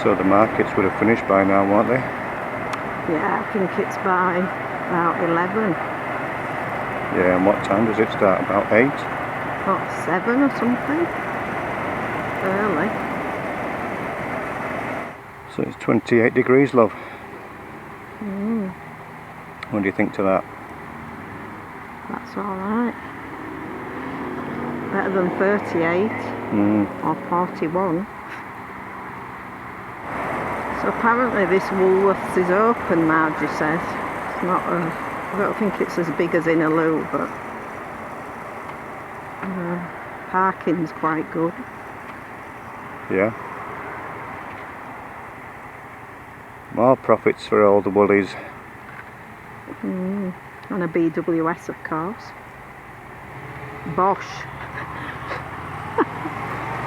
So the markets would have finished by now, won't they? Yeah, I think it's by about 11. Yeah, and what time does it start? About 8? What, 7 or something? Early. So it's 28 degrees, love. Mm. What do you think to that? That's alright. Better than 38 or 41. So apparently this Woolworths is open, Margie says. It's not I don't think it's as big as Inaloo, but parking's quite good. Yeah. More profits for all the woolies. And a BWS, of course. Bosch.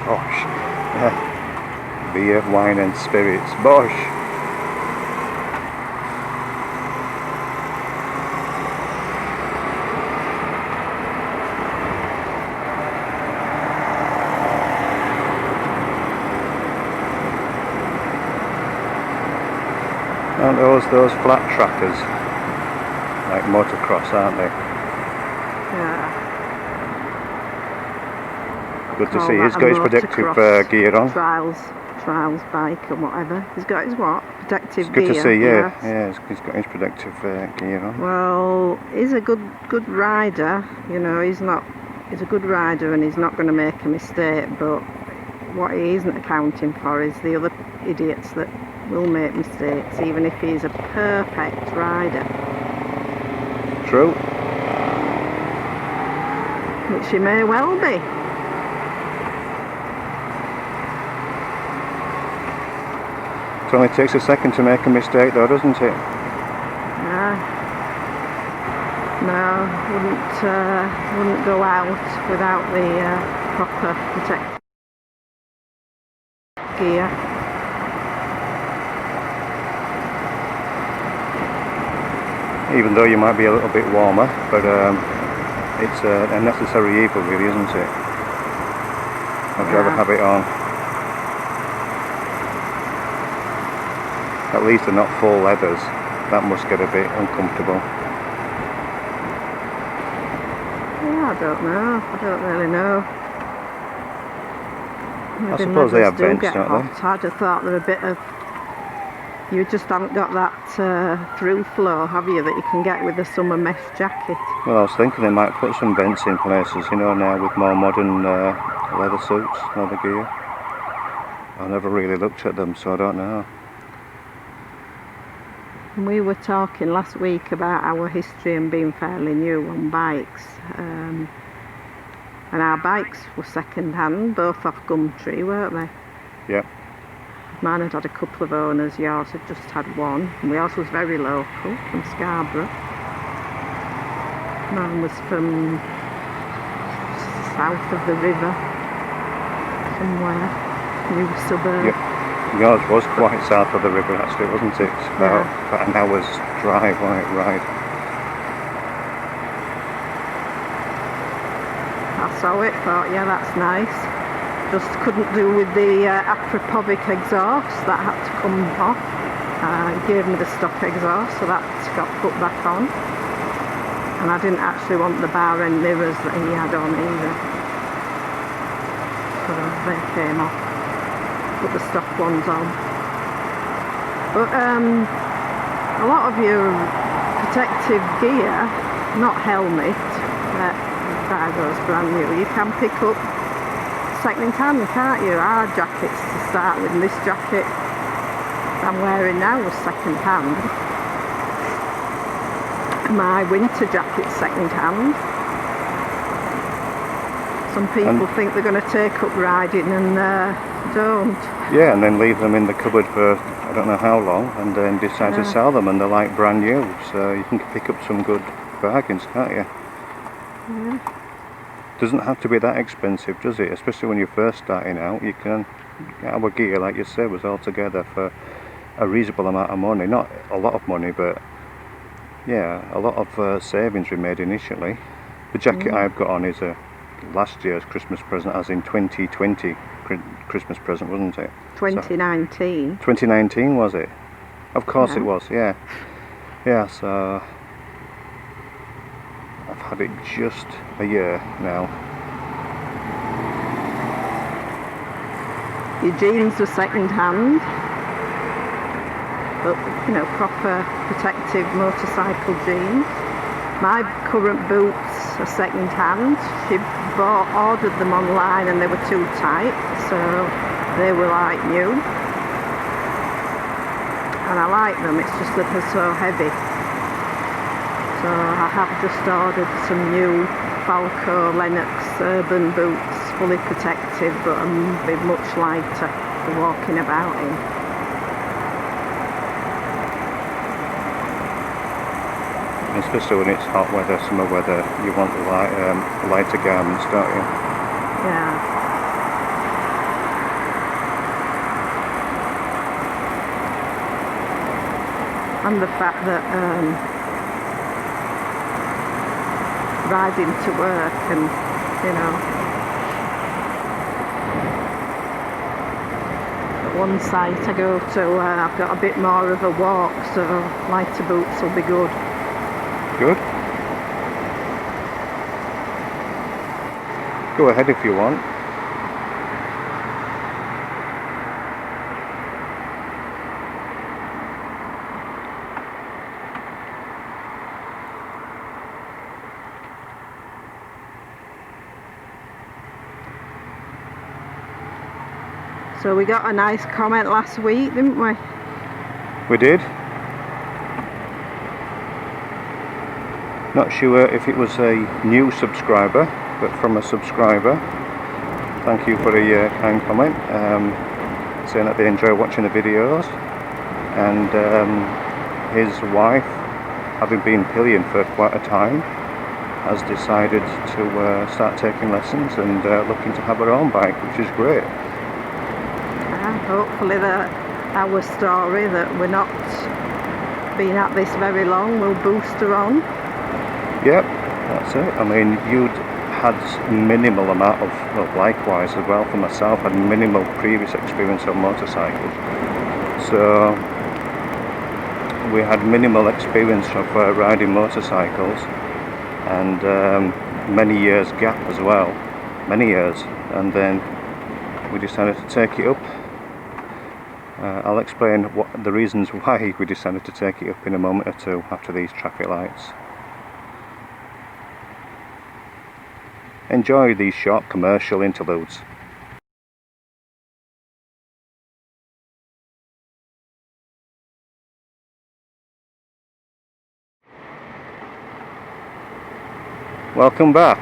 Bosch. Yeah. Beer, wine and spirits. Bosch. Aren't those flat trackers? Like motocross, aren't they? Yeah. Good to see. He's got his protective gear on. Trials bike or whatever. He's got his what? Protective gear. It's good to see, yeah. Yes. Yeah, he's got his protective gear on. Well, he's a good rider. You know, he's a good rider and he's not going to make a mistake. But what he isn't accounting for is the other idiots that will make mistakes, even if he's a perfect rider. True. Which he may well be. It only takes a second to make a mistake though, doesn't it? Yeah. No, wouldn't go out without the proper protective gear. Even though you might be a little bit warmer, but it's a necessary evil really, isn't it? I'd rather have it on. At least they're not full leathers. That must get a bit uncomfortable. Yeah, I don't know. I don't really know. Maybe I suppose they have vents, don't they? I'd have thought they're a bit of... You just haven't got that through flow, have you, that you can get with a summer mesh jacket? Well, I was thinking they might put some vents in places, you know, now with more modern leather suits, leather gear. I never really looked at them, so I don't know. We were talking last week about our history and being fairly new on bikes. And our bikes were second hand, both off Gumtree, weren't they? Yeah. Mine had a couple of owners, yours had just had one. And yours was very local, from Scarborough. Mine was from south of the river, somewhere, new suburb. Yep. Yours was quite south of the river actually, wasn't it? It's about an hour's drive on it, ride. I saw it, thought, yeah, that's nice. Just couldn't do with the Akrapovic exhaust, that had to come off. He gave me the stock exhaust, so that got put back on. And I didn't actually want the bar end mirrors that he had on either. So they came off. Put the stock ones on. But a lot of your protective gear, not helmet, that goes brand new, you can pick up second hand, can't you? Our jackets to start with, and this jacket I'm wearing now was second hand. My winter jacket's second hand. Some people think they're going to take up riding and don't. Yeah, and then leave them in the cupboard for I don't know how long, and then decide to sell them, and they're like brand new. So you can pick up some good bargains, can't you? Yeah. Doesn't have to be that expensive, does it? Especially when you're first starting out. You can get our gear, like you said, was all together for a reasonable amount of money. Not a lot of money, but yeah, a lot of savings we made initially. The jacket I've got on is a last year's Christmas present, as in 2020 Christmas present, wasn't it? 2019. 2019 was it? Of course Yeah. it was, yeah. Yeah, so I've had it just a year now. Your jeans were second hand, but you know, proper protective motorcycle jeans. My current boots are second hand. She ordered them online and they were too tight, so they were like new. And I like them, it's just that they're so heavy. So I have just ordered some new Falco Lennox urban boots, fully protective, but a bit much lighter for walking about in. Especially when it's hot weather, summer weather, you want the lighter garments, don't you? Yeah. And the fact that riding to work and, you know, at one site I go to, I've got a bit more of a walk, so lighter boots will be good. Good. Go ahead if you want. So we got a nice comment last week, didn't we? We did. Not sure if it was a new subscriber, but from a subscriber. Thank you for a kind comment, saying that they enjoy watching the videos, and his wife, having been pillion for quite a time, has decided to start taking lessons and looking to have her own bike, which is great. Hopefully that our story that we're not been at this very long will boost her on. Yep, that's it. I mean, you'd had minimal amount of, well, likewise as well for myself, had minimal previous experience on motorcycles. So we had minimal experience of riding motorcycles, and many years gap as well, many years, and then we decided to take it up. I'll explain what the reasons why we decided to take it up in a moment or two after these traffic lights. Enjoy these short commercial interludes. Welcome back.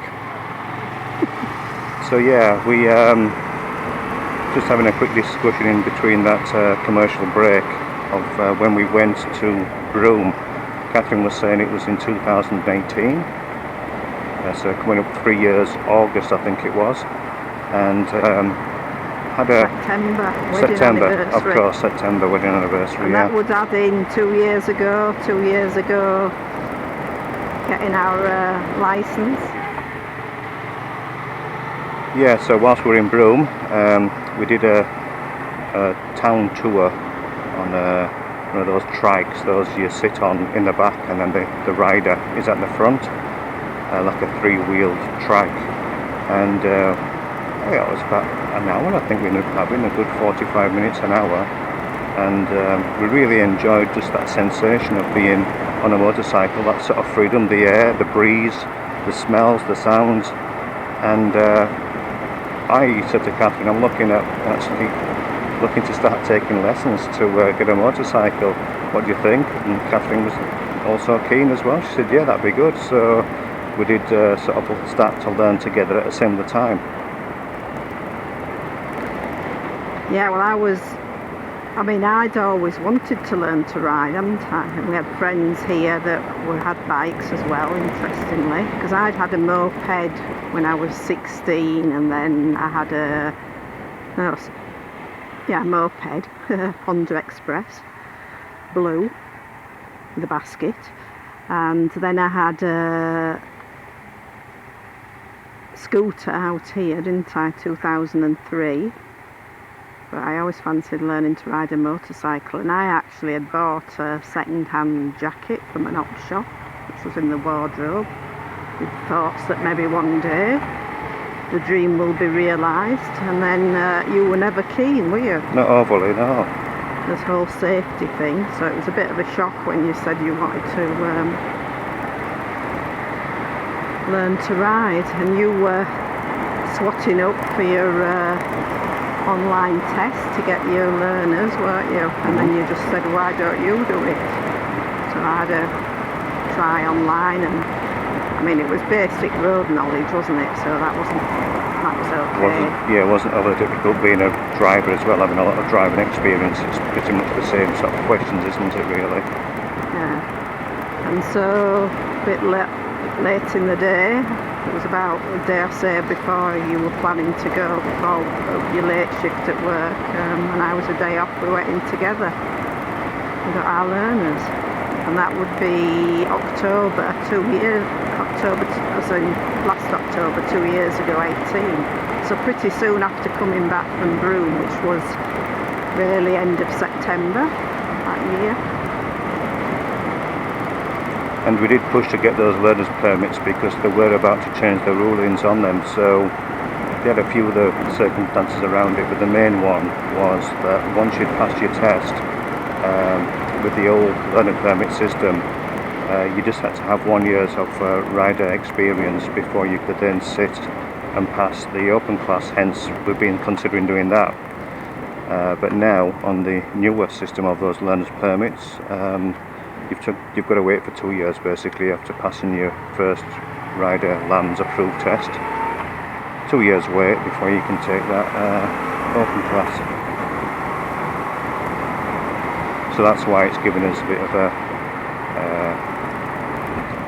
So yeah, we just having a quick discussion in between that commercial break of when we went to Broome. Catherine was saying it was in 2018, so coming up 3 years, August I think it was, and had a September, of course, September wedding anniversary. And that would add in 2 years ago, getting our licence. Yeah, so whilst we were in Broome, we did a town tour on one of those trikes, those you sit on in the back and then the rider is at the front, like a three-wheeled trike. And yeah, it was about an hour, I think we ended up having a good 45 minutes, an hour. And we really enjoyed just that sensation of being on a motorcycle, that sort of freedom, the air, the breeze, the smells, the sounds. And I said to Catherine, I'm looking to start taking lessons to get a motorcycle. What do you think? And Catherine was also keen as well. She said, yeah, that'd be good. So we did sort of start to learn together at a similar time. Yeah, well, I'd always wanted to learn to ride, hadn't I? And we had friends here that had bikes as well, interestingly, because I'd had a moped when I was 16, and then I had a moped, Honda Express, blue, with a basket, and then I had a scooter out here, didn't I, 2003. but I always fancied learning to ride a motorcycle, and I actually had bought a second-hand jacket from an op shop which was in the wardrobe, with thoughts that maybe one day the dream will be realised. And then you were never keen, were you? Not overly, no. This whole safety thing, so it was a bit of a shock when you said you wanted to learn to ride, and you were swatting up for your online test to get your learners, weren't you? And then you just said, why don't you do it? So I had a try online, and I mean, it was basic road knowledge, wasn't it? So that was okay. It wasn't overly difficult being a driver as well, having a lot of driving experience. It's pretty much the same sort of questions, isn't it, really? Yeah. And so a bit late in the day, it was about a day or so before you were planning to go, before your late shift at work, and I was a day off, we went in together. We got our learners, and that would be October, as in last October, 2 years ago, 18. So pretty soon after coming back from Broome, which was really end of September that year. And we did push to get those learners permits because they were about to change the rulings on them, so they had a few other circumstances around it, but the main one was that once you'd passed your test with the old learner permit system, you just had to have 1 year of rider experience before you could then sit and pass the open class, hence we've been considering doing that. But now on the newer system of those learners permits, you've got to wait for 2 years basically after passing your first rider lands approved test. 2 years wait before you can take that open class. So that's why it's given us a bit of a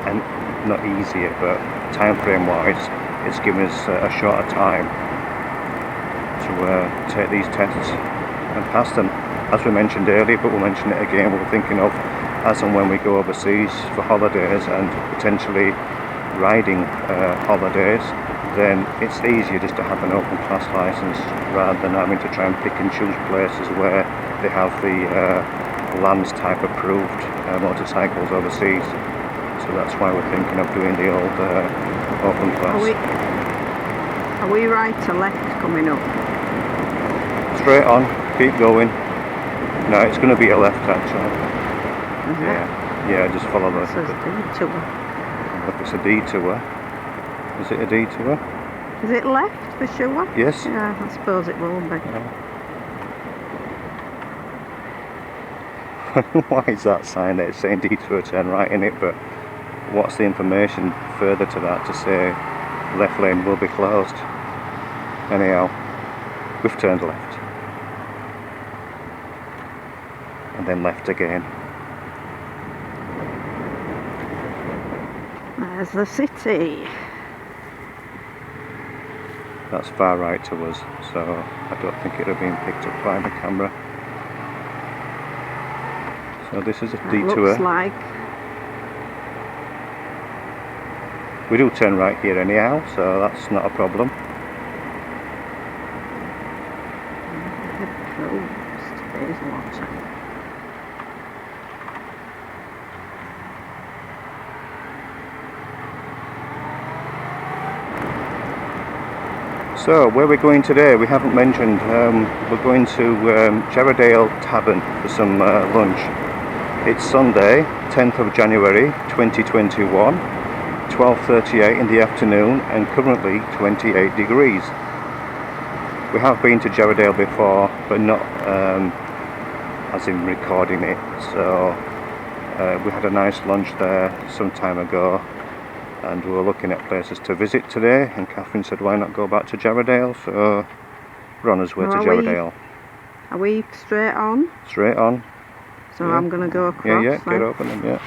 and not easier, but time frame wise it's given us a shorter time to take these tests and pass them. As we mentioned earlier, but we'll mention it again, we're thinking of as and when we go overseas for holidays and potentially riding holidays, then it's easier just to have an open class license rather than having to try and pick and choose places where they have the LANS type approved motorcycles overseas. So that's why we're thinking of doing the old open class. Are we right or left coming up? Straight on, keep going. No, it's going to be a left actually. Yeah, just follow the... It says detour. Look, it's a detour. Is it a detour? Is it left for sure? Yes. Yeah, I suppose it will be. Why is that sign there? It's saying detour, turn right in it, but what's the information further to that to say left lane will be closed? Anyhow, we've turned left. And then left again. There's the city. That's far right to us, so I don't think it would have been picked up by the camera. So this is a detour. Looks like. We do turn right here anyhow, so that's not a problem. So where we're going today, we haven't mentioned. We're going to Jarrahdale Tavern for some lunch. It's Sunday, 10th of January 2021, 12:38 in the afternoon, and currently 28 degrees. We have been to Jarrahdale before, but not as in recording it. So we had a nice lunch there some time ago, and we were looking at places to visit today, and Catherine said why not go back to Jarrahdale, so we're on our way to Jarrahdale. Are we straight on? Straight on. So yeah. I'm going to go across. Yeah, get open then, yeah.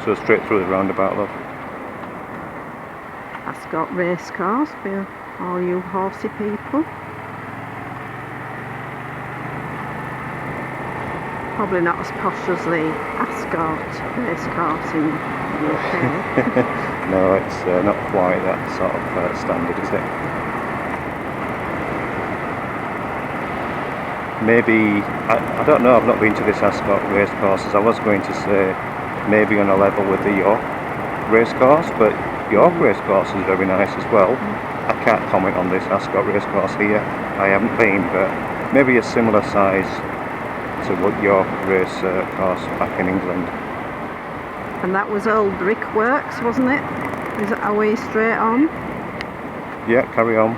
So straight through the roundabout, love. Ascot race cars for all you horsey people. Probably not as posh as the Ascot race cars in the UK. No, it's not quite that sort of standard, is it? Maybe, I don't know, I've not been to this Ascot race courses. I was going to say maybe on a level with the York race course, but York race course is very nice as well. I can't comment on this Ascot race course here. I haven't been, but maybe a similar size to what York race course back in England. And that was old brickworks, wasn't it? Is it away straight on? Yeah, carry on.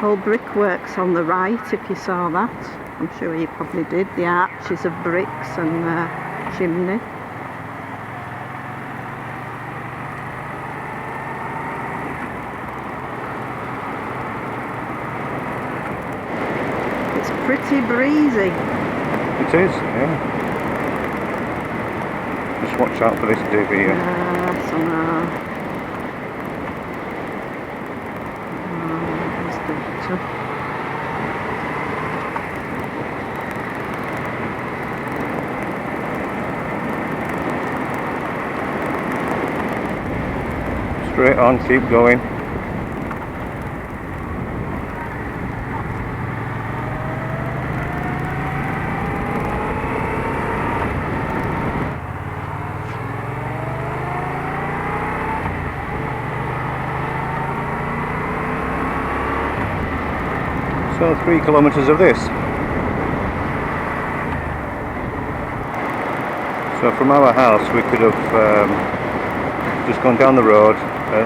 Old brickworks on the right, if you saw that. I'm sure you probably did. The arches of bricks and chimney. It's pretty breezy. It is, yeah. Just watch out for this div here. Yes, I know. Straight on, keep going. So 3 kilometres of this. So from our house we could have just gone down the road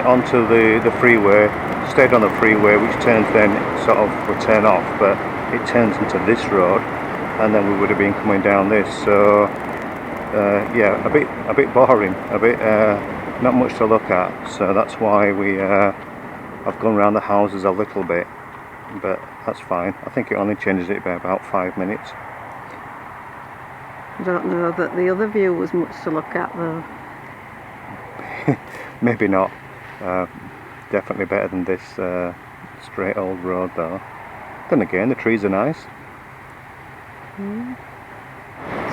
onto the freeway, stayed on the freeway, which turns then sort of would turn off, but it turns into this road, and then we would have been coming down this. So yeah, a bit boring, a bit not much to look at. So that's why we I've gone around the houses a little bit, but that's fine. I think it only changes it by about 5 minutes. I don't know that the other view was much to look at though. Maybe not. Definitely better than this straight old road though. Then again, the trees are nice.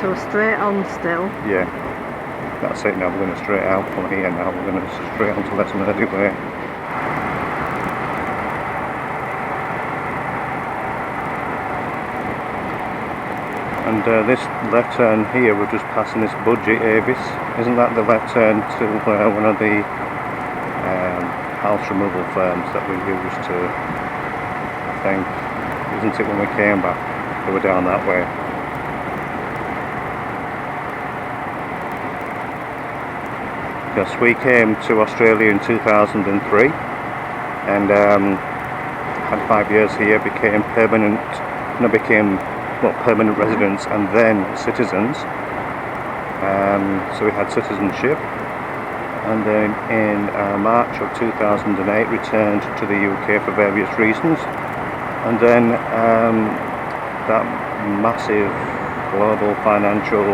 So straight on still. Yeah, that's it now. We're going to straight out from here now. We're going to straight on to Les Murdy Way. And this left turn here, we're just passing this Budgie Avis. Isn't that the left turn to one of the house removal firms that we used to, I think, isn't it, when we came back? They were down that way. Yes, we came to Australia in 2003 and had 5 years here, became permanent residents and then citizens. So we had citizenship, and then in March of 2008 returned to the UK for various reasons, and then that massive global financial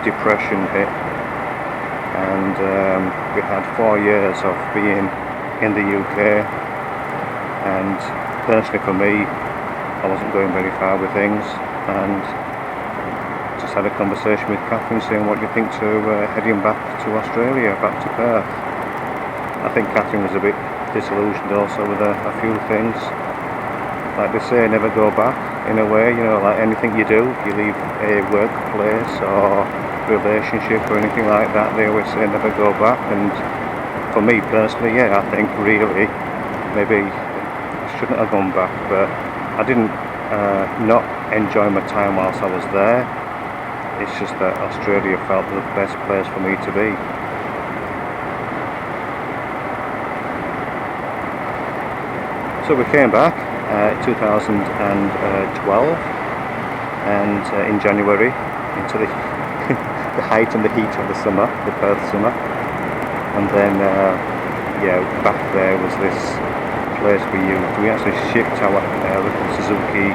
depression hit, and we had 4 years of being in the UK, and personally for me, I wasn't going very far with things, and just had a conversation with Catherine saying, what do you think to heading back to Australia, back to Perth. I think Catherine was a bit disillusioned also with a few things. Like they say, never go back in a way, you know, like anything you do, if you leave a workplace or relationship or anything like that, they always say never go back. And for me personally, yeah, I think really maybe I shouldn't have gone back, but I didn't not enjoy my time whilst I was there. It's just that Australia felt the best place for me to be. So we came back in 2012 and in January into the the height and the heat of the summer, the Perth summer, and then yeah, back there was this place we actually shipped our little Suzuki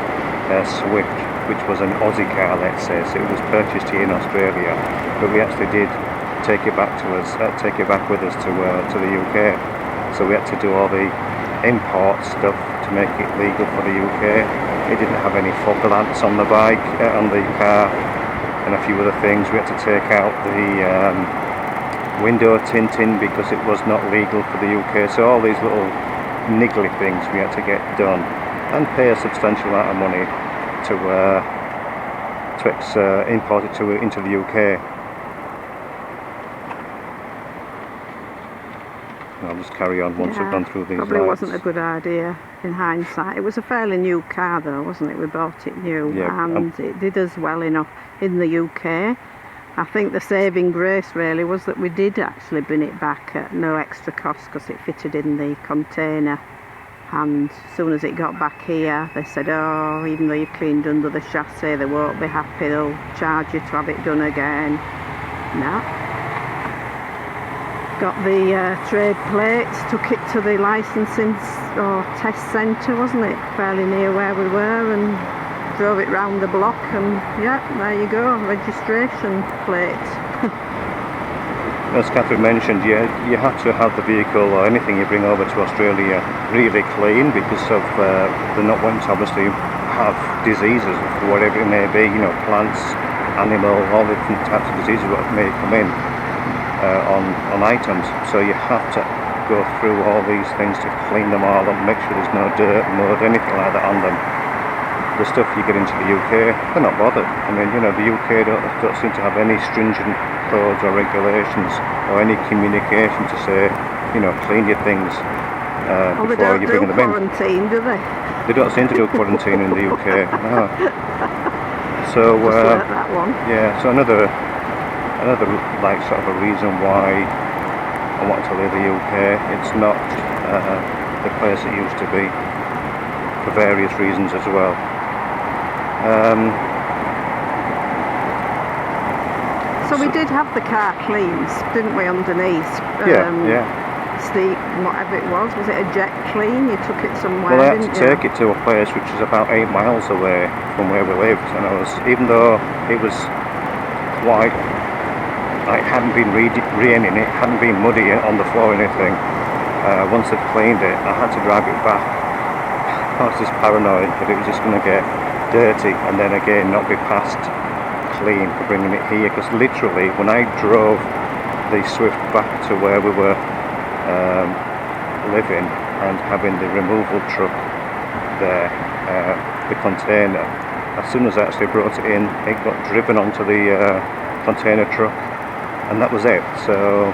Swift, which was an Aussie car, let's say, so it was purchased here in Australia, but we actually did take it back with us to the UK. So we had to do all the import stuff to make it legal for the UK. It didn't have any fog lamps on the bike, on the car, and a few other things. We had to take out the window tinting because it was not legal for the UK. So all these little niggly things we had to get done, and pay a substantial amount of money to import it into the UK. I'll just carry on once we've gone through these probably lights. Wasn't a good idea in hindsight. It was a fairly new car though, wasn't it? We bought it new, yeah, and it did us well enough in the UK. I think the saving grace really was that we did actually bring it back at no extra cost because it fitted in the container. And as soon as it got back here, they said, oh, even though you've cleaned under the chassis, they won't be happy, they'll charge you to have it done again. No. Got the trade plates, took it to the licensing or test centre, wasn't it? Fairly near where we were, and drove it round the block, and yeah, there you go, registration plate. As Catherine mentioned, you have to have the vehicle or anything you bring over to Australia really clean, because of they're not wanting to obviously have diseases, whatever it may be, you know, plants, animal, all the different types of diseases that may come in on items. So you have to go through all these things to clean them all up, make sure there's no dirt, mud, anything like that on them. The stuff you get into the UK, they're not bothered. I mean, you know, the UK don't seem to have any stringent codes or regulations or any communication to say, you know, clean your things before you bring them in. They don't do quarantine, do they? They don't seem to do quarantine in the UK. No. So that one. Yeah. So another like sort of a reason why I wanted to leave the UK. It's not the place it used to be, for various reasons as well. So we did have the car cleans, didn't we, underneath? Yeah. Steve, whatever it was it a jet clean? You took it somewhere, well, I had didn't to take it to a place which is about 8 miles away from where we lived, and even though it was quite, it hadn't been raining, it hadn't been muddy on the floor or anything, once I'd cleaned it, I had to drive it back. I was just paranoid that it was just going to get dirty and then again not be passed clean for bringing it here, because literally when I drove the Swift back to where we were living and having the removal truck there, the container, as soon as I actually brought it in, it got driven onto the container truck, and that was it. So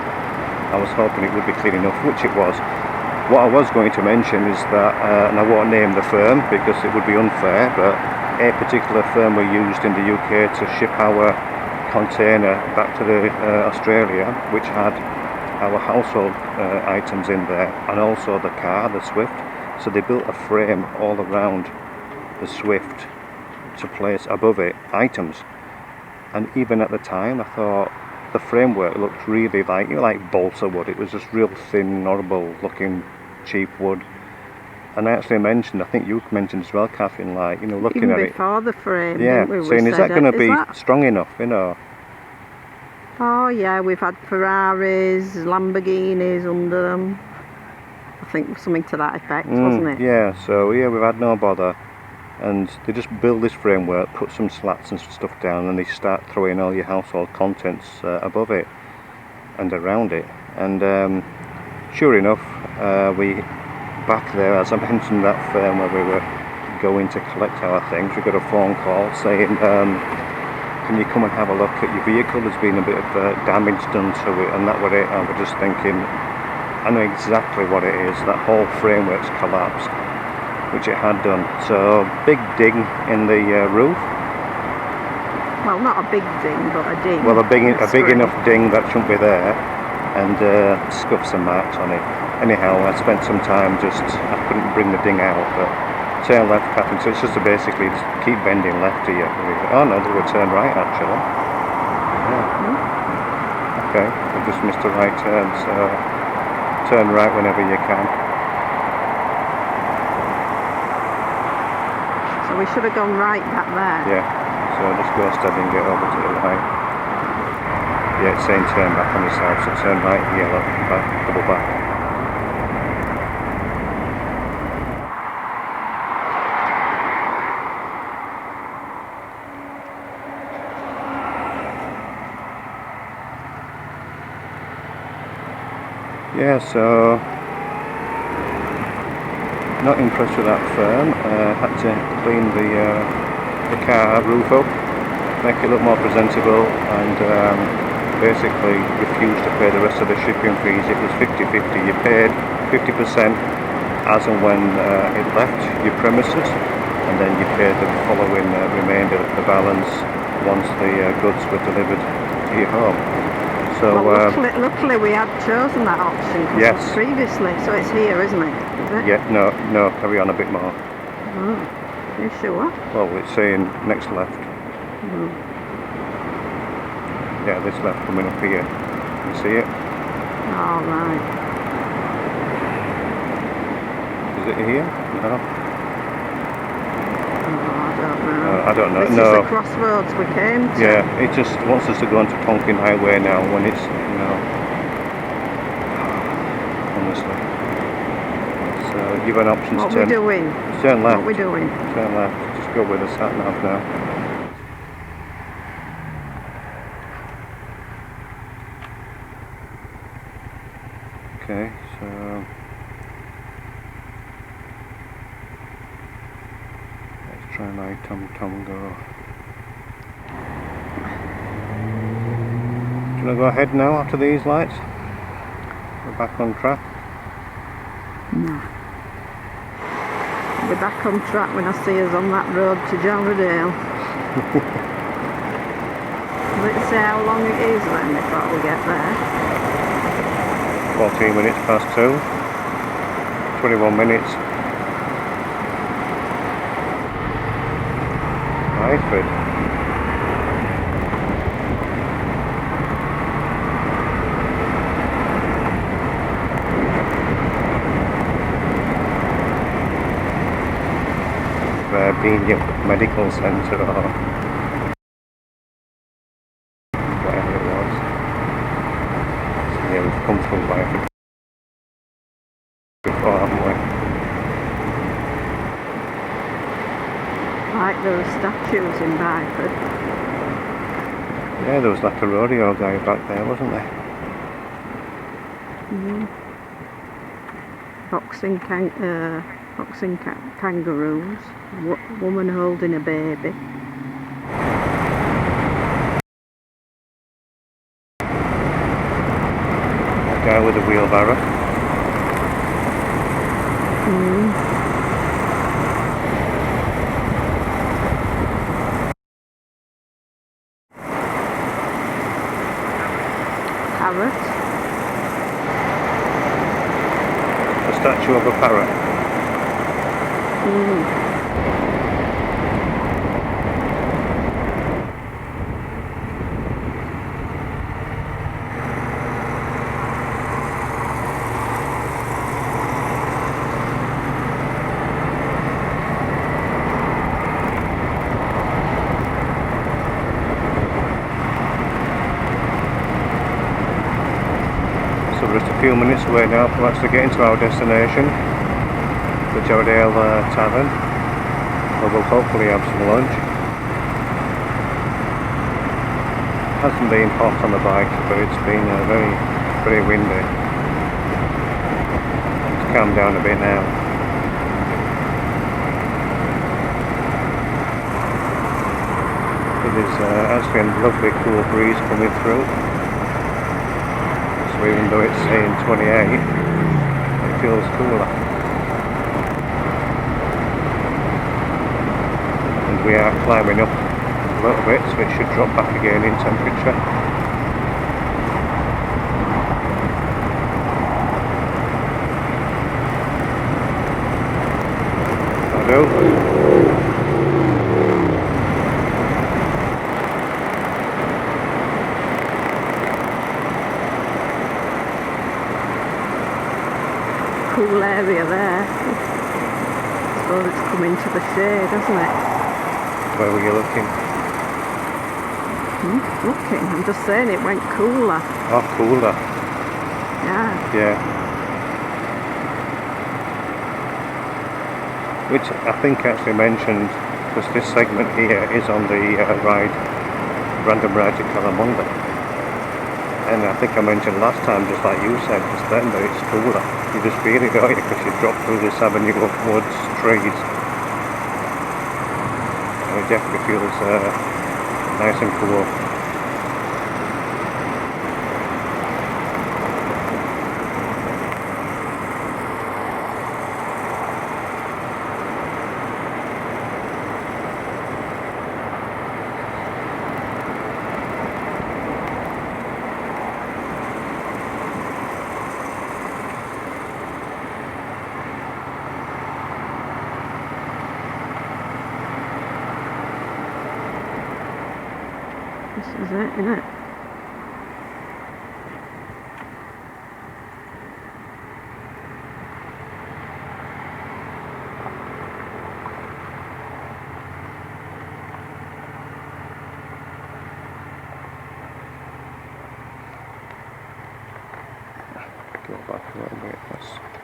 I was hoping it would be clean enough, which it was. What I was going to mention is that, and I won't name the firm because it would be unfair, but a particular firm we used in the UK to ship our container back to Australia, which had our household items in there, and also the car, the Swift. So they built a frame all around the Swift to place above it items. And even at the time, I thought the framework looked really like, you know, like balsa wood. It was just real thin, horrible looking, cheap wood. And I actually mentioned, I think you mentioned as well, Catherine, like, you know, looking even at it. before the frame, yeah, didn't we? saying, is that going to be strong enough, you know? Oh yeah, we've had Ferraris, Lamborghinis under them. I think something to that effect, wasn't it? Yeah, so yeah, we've had no bother. And they just build this framework, put some slats and stuff down, and they start throwing all your household contents above it and around it. And sure enough, we back there, as I mentioned, that firm where we were going to collect our things, we got a phone call saying, can you come and have a look at your vehicle? There's been a bit of damage done to it, and that was it. I was just thinking, I know exactly what it is. That whole framework's collapsed, which it had done. So big ding in the roof. Well, not a big ding, but a ding. Well, a big enough ding that shouldn't be there, and scuffs and marks on it. Anyhow, I spent some time I couldn't bring the ding out, but turn left, Catherine. So it's just basically just keep bending left here. Oh no, they will turn right actually. Yeah. Okay, we just missed a right turn, so turn right whenever you can. So we should have gone right back there. Yeah, so just go steady and get over to the right. Yeah, it's saying turn back on the south, so turn right, yellow, back, double back. Yeah, so not impressed with that firm. Had to clean the car roof up, make it look more presentable, and basically refused to pay the rest of the shipping fees. It was 50-50. You paid 50% as and when it left your premises, and then you paid the following remainder of the balance once the goods were delivered to your home. So well, luckily we had chosen that option yes. Previously, so it's here, isn't it? Is it? Yeah, no, carry on a bit more. Oh, are you sure? Well, it's saying next left. Mm. Yeah, this left coming up here. You see it? All right. Is it here? No. I don't know. This is the crossroads we came to. Yeah, it just wants us to go onto Tonkin Highway now when it's, you know, honestly. So you've an option to turn. What we doing? Turn left. What we doing? Turn left. Just go with the sat nav now. Okay, so let's try my Tom go. Do you want to go ahead now after these lights? We're back on track. No. We're back on track when I see us on that road to Jarrahdale. Let's see how long it is then before we get there. 14 minutes past 2. 21 minutes. Hyford. Being Medical Centre or whatever it was. So yeah, we've come through Hyford before, haven't we? Like there were statues in Byford. Yeah, there was like a rodeo guy back there, wasn't there? Boxing kangaroos, woman holding a baby. A guy with a wheelbarrow. Parrot. A statue of a parrot. So we're just a few minutes away now from actually getting to our destination, the Jarrahdale Tavern, where we'll hopefully have some lunch. It hasn't been hot on the bike, but it's been very, very windy. It's calmed down a bit now. There's actually a lovely cool breeze coming through. So even though it's saying 28, it feels cooler. And we are climbing up a little bit, so it should drop back again in temperature. Cool area there. I suppose it's come into the shade, hasn't it? Where were you looking? Looking, I'm just saying it went cooler. Oh, cooler. Yeah. Yeah. Which I think actually mentioned, because this segment here is on the random ride to Caramundi. And I think I mentioned last time, just like you said just then, that it's cooler. You just feel it, don't you? Because you drop through this avenue of woods, trees. And it definitely feels nice and cool. This is it, isn't it? Go back a little bit.